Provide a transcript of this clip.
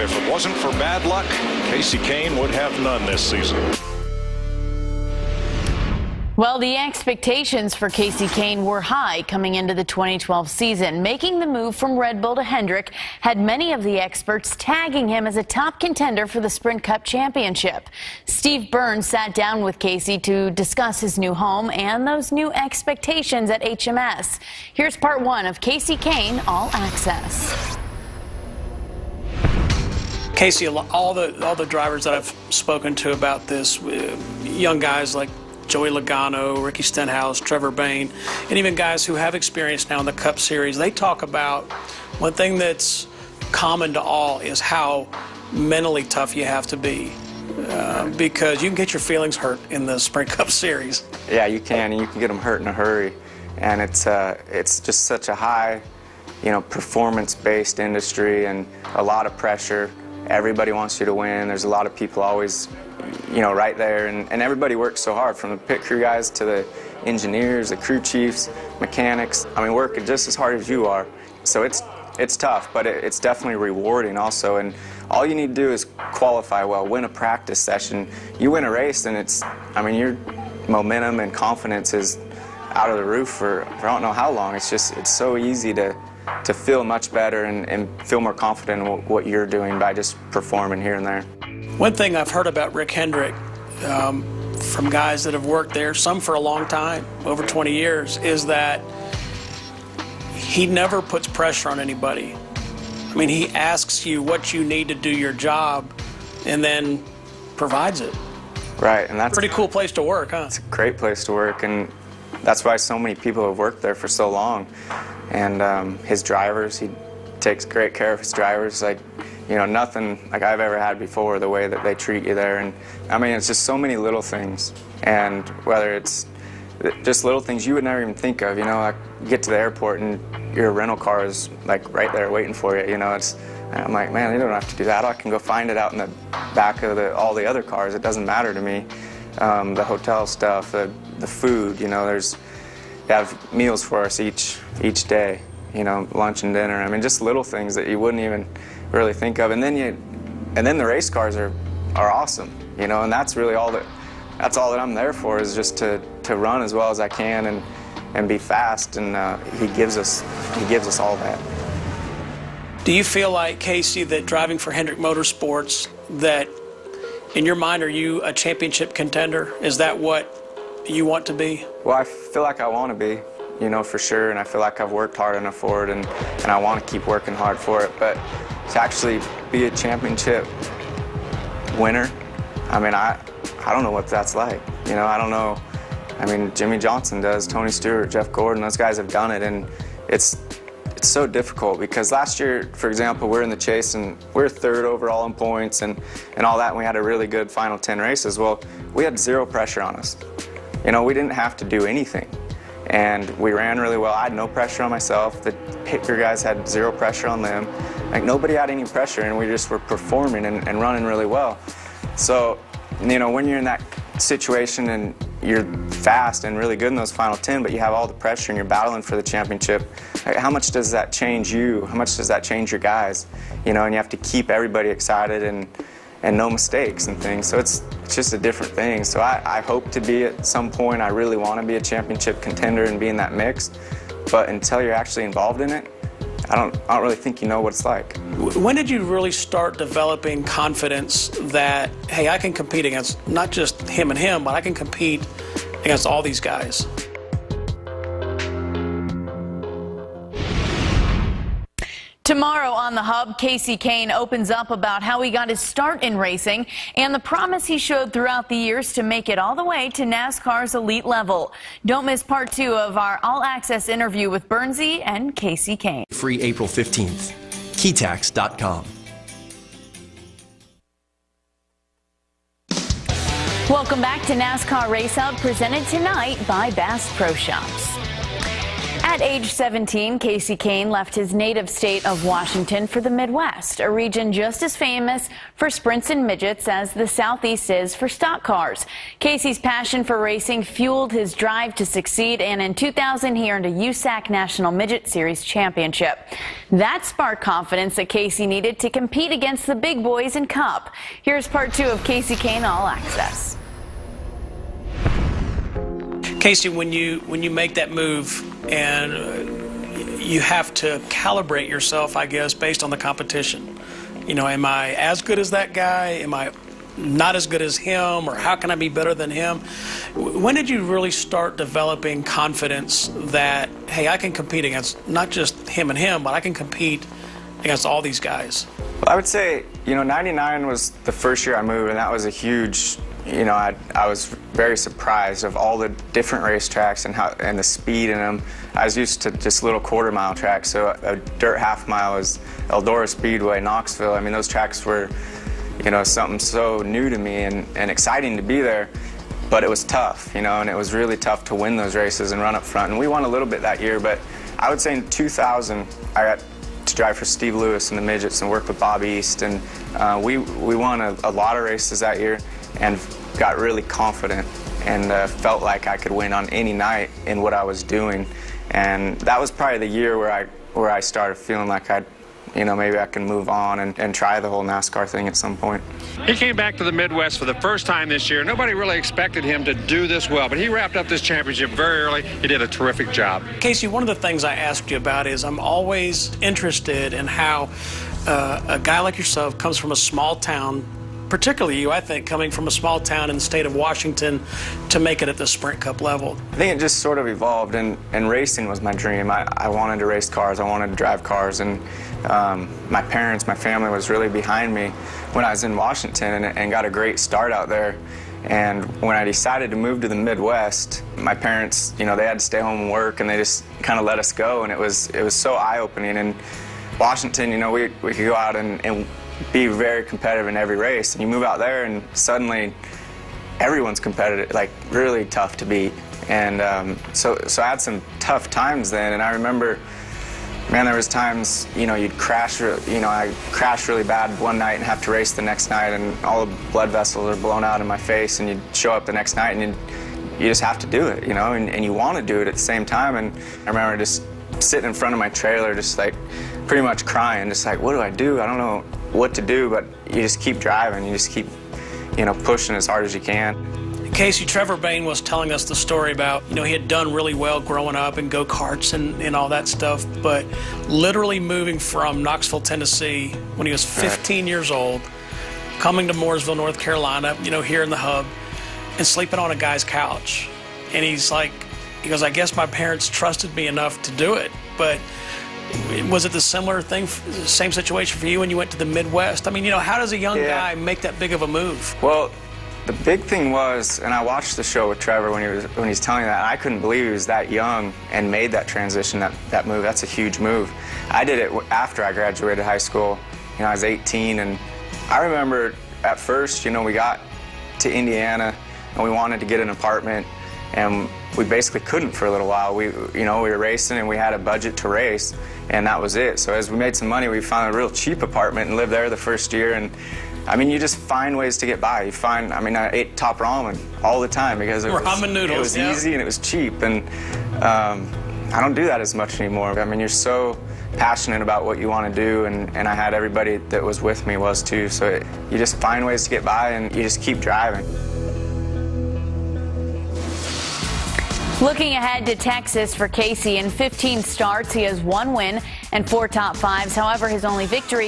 if it wasn't for bad luck, Kasey Kahne would have none this season. Well, the expectations for Kasey Kahne were high coming into the 2012 season. Making the move from Red Bull to Hendrick had many of the experts tagging him as a top contender for the Sprint Cup Championship. Steve Burns sat down with Kasey to discuss his new home and those new expectations at HMS. Here's part one of Kasey Kahne All Access. Kasey, all the drivers that I've spoken to about this, young guys like Joey Logano, Ricky Stenhouse, Trevor Bayne, and even guys who have experience now in the Cup Series, they talk about one thing that's common to all is how mentally tough you have to be because you can get your feelings hurt in the Sprint Cup Series. Yeah, you can, and you can get them hurt in a hurry, and it's just such a high, performance-based industry and a lot of pressure. Everybody wants you to win. There's a lot of people always right there, and everybody works so hard, from the pit crew guys to the engineers, the crew chiefs, mechanics. I mean, working just as hard as you are. So it's tough, but it's definitely rewarding also. And all you need to do is qualify well, win a practice session. You win a race, and your momentum and confidence is out of the roof for I don't know how long. It's so easy to feel much better and feel more confident in what you're doing by just performing here and there. One thing I've heard about Rick Hendrick from guys that have worked there, some for a long time, over 20 years, is that he never puts pressure on anybody. I mean, he asks you what you need to do your job and then provides it. Right, and that's a pretty cool place to work, huh? It's a great place to work, and that's why so many people have worked there for so long. And his drivers, he takes great care of his drivers. Nothing like I've ever had before, the way that they treat you there. And I mean, it's just so many little things. And whether it's just little things you would never even think of, like you get to the airport and your rental car is like right there waiting for you, I'm like, man, you don't have to do that. I can go find it out in the back of all the other cars. It doesn't matter to me. The hotel stuff, the food, they have meals for us each day, lunch and dinner. I mean, just little things that you wouldn't even really think of. And then the race cars are awesome, and that's really all that I'm there for, is just to run as well as I can and be fast. And he gives us all that. Do you feel like, Kasey, that driving for Hendrick Motorsports, that in your mind, are you a championship contender? Is that what you want to be? Well, I feel like I want to be, for sure, and I feel like I've worked hard enough for it, and I want to keep working hard for it. But to actually be a championship winner, I mean, I don't know what that's like. I don't know. I mean, Jimmy Johnson does, Tony Stewart, Jeff Gordon, those guys have done it, and it's so difficult because last year, for example, we're in the chase and we're third overall in points and all that, and we had a really good final 10 races. Well, we had zero pressure on us. We didn't have to do anything, and we ran really well. I had no pressure on myself. The pit crew guys had zero pressure on them. Like, nobody had any pressure, and we just were performing and running really well. So, when you're in that situation and you're fast and really good in those final 10, but you have all the pressure and you're battling for the championship, like, how much does that change you? How much does that change your guys? And you have to keep everybody excited and no mistakes and things. So it's just a different thing. So I hope to be at some point. I really want to be a championship contender and be in that mix. But until you're actually involved in it, I don't really think you know what it's like. When did you really start developing confidence that, hey, I can compete against not just him and him, but I can compete against all these guys? Tomorrow on The Hub, Kasey Kahne opens up about how he got his start in racing and the promise he showed throughout the years to make it all the way to NASCAR's elite level. Don't miss part 2 of our all-access interview with Burnsy and Kasey Kahne. Free April 15th. Keytax.com. Welcome back to NASCAR RaceHub, presented tonight by Bass Pro Shops. At At age 17, Kasey Kahne left his native state of Washington for the Midwest, a region just as famous for sprints and midgets as the Southeast is for stock cars. Kasey's passion for racing fueled his drive to succeed, and in 2000 he earned a USAC National Midget Series championship. That sparked confidence that Kasey needed to compete against the big boys in Cup. Here's part 2 of Kasey Kahne All Access. Kasey, when you make that move and you have to calibrate yourself, I guess, based on the competition. You know, am I as good as that guy? Am I not as good as him? Or how can I be better than him? When did you really start developing confidence that, hey, I can compete against not just him and him, but I can compete against all these guys? Well, I would say, you know, 99 was the first year I moved, and that was a huge, you know, I was very surprised of all the different racetracks and the speed in them. I was used to just little quarter-mile tracks, so a dirt half-mile is Eldora Speedway, Knoxville. I mean, those tracks were, you know, something so new to me and exciting to be there, but it was tough, you know, and it was really tough to win those races and run up front. And we won a little bit that year, but I would say in 2000, I got to drive for Steve Lewis in the midgets and work with Bob East, and we won a lot of races that year and got really confident and felt like I could win on any night in what I was doing. And that was probably the year where I started feeling like maybe I can move on and try the whole NASCAR thing at some point. He came back to the Midwest for the first time this year. Nobody really expected him to do this well, but he wrapped up this championship very early. He did a terrific job. Kasey, one of the things I asked you about is I'm always interested in how a guy like yourself comes from a small town, particularly you, I think, coming from a small town in the state of Washington to make it at the Sprint Cup level. I think it just sort of evolved, and racing was my dream. I wanted to race cars, I wanted to drive cars, and my parents, my family was really behind me when I was in Washington and got a great start out there. And when I decided to move to the Midwest, my parents, you know, they had to stay home and work, and they just kind of let us go, and it was so eye-opening. In Washington, you know, we could go out and be very competitive in every race, and you move out there and suddenly everyone's competitive, like really tough to beat. And so I had some tough times then, and I remember, man, there was times, you know, you'd crash, you know, I crashed really bad one night and have to race the next night, and all the blood vessels are blown out in my face, and you'd show up the next night and you just have to do it, you know, and you want to do it at the same time. And I remember just sitting in front of my trailer, just like pretty much crying, just like, what do I do? I don't know what to do, but you just keep driving, you just keep, you know, pushing as hard as you can. Kasey, Trevor Bayne was telling us the story about, you know, he had done really well growing up in go-karts and all that stuff, but literally moving from Knoxville, Tennessee when he was 15 years old, coming to Mooresville, North Carolina, you know, here in the hub, and sleeping on a guy's couch. And he goes, I guess my parents trusted me enough to do it, but was it the similar thing, same situation for you when you went to the Midwest? I mean, you know, how does a young guy make that big of a move? Well, the big thing was, and I watched the show with Trevor when he's telling that, I couldn't believe he was that young and made that transition, that move. That's a huge move. I did it after I graduated high school. You know, I was 18, and I remember at first, you know, we got to Indiana and we wanted to get an apartment, and we basically couldn't for a little while. We were racing and we had a budget to race, and that was it. So as we made some money, we found a real cheap apartment and lived there the first year. And I mean, you just find ways to get by. You find, I mean, I ate top ramen all the time because it was easy and it was cheap. And I don't do that as much anymore. I mean, you're so passionate about what you want to do, and I had everybody that was with me was too. So you just find ways to get by, and you just keep driving. Looking ahead to Texas for Kasey, in 15 starts, he has 1 win and 4 top 5s. However, his only victory